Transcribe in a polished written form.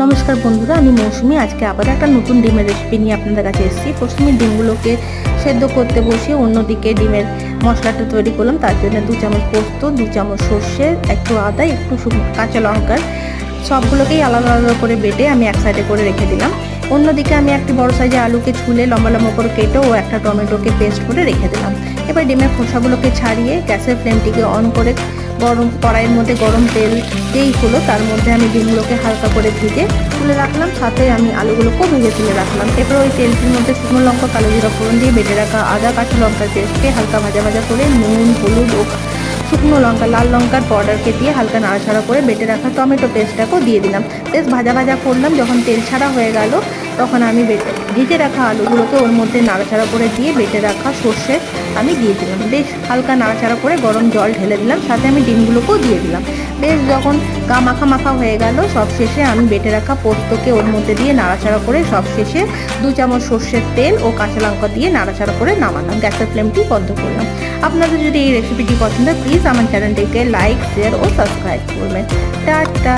নমস্কার বন্ধুরা, আমি মৌসুমি। আজকে আবার একটা নতুন ডিমের রেসিপি নিয়ে আপনাদের কাছে এসেছি। প্রথমে ডিমগুলোকে সেদ্ধ করতে বসিয়ে অন্যদিকে ডিমের মশলাটা তৈরি করলাম। তার জন্য 2 চামচ পোস্ত, 2 চামচ সর্ষে, একটু আদা, একটু কাঁচা লঙ্কার সবগুলোকেই আলাদা আলাদা করে বেটে আমি এক সাইডে করে রেখে দিলাম। অন্যদিকে আমি একটি বড় সাইজে আলুকে ছুলে লম্বা লম্বা করে কেটে ও একটা টমেটোকে পেস্ট করে রেখে দিলাম। এবার ডিমের খোসাগুলোকে ছাড়িয়ে গ্যাসের ফ্লেমটিকে অন করে গরম কড়াইয়ের মধ্যে গরম তেল যেই হলো তার মধ্যে আমি ডিমগুলোকে হালকা করে ভেজে তুলে রাখলাম। সাথে আমি আলুগুলোকেও ভেজে তুলে রাখলাম। এরপর ওই তেলটির মধ্যে শুকনো লঙ্কা, কালো জিরা ফোড়ন দিয়ে বেটে রাখা আদা, কাঁচা লঙ্কার পেস্টকে হালকা ভাজা ভাজা করে নুন, হলুদ ও শুকনো লঙ্কা, লাল লঙ্কার পাউডারকে দিয়ে হালকা নাড়াচাড়া করে বেটে রাখা টমেটো পেস্টটাকেও দিয়ে দিলাম। বেশ ভাজা ভাজা করলাম। যখন তেল ছাড়া হয়ে গেল তখন আমি ভেজে রাখা আলুগুলোকে ওর মধ্যে নাড়াচাড়া করে দিয়ে বেটে রাখা সর্ষে আমি দিয়ে দিলাম। বেশ হালকা নাড়াচাড়া করে গরম জল ঢেলে দিলাম। সাথে আমি ডিমগুলোকেও দিয়ে দিলাম। বেশ যখন গা মাখা মাখা হয়ে গেল সবশেষে আমি বেটে রাখা পোস্তকে ওর মধ্যে দিয়ে নাড়াচাড়া করে সবশেষে 2 চামচ সর্ষের তেল ও কাঁচা লঙ্কা দিয়ে নাড়াচাড়া করে নামালাম। গ্যাসের ফ্লেমটি বন্ধ করলাম। আপনাদের যদি এই রেসিপিটি পছন্দ হয় প্লিজ আমার চ্যানেলটিকে লাইক, শেয়ার ও সাবস্ক্রাইব করবেন। টাটা।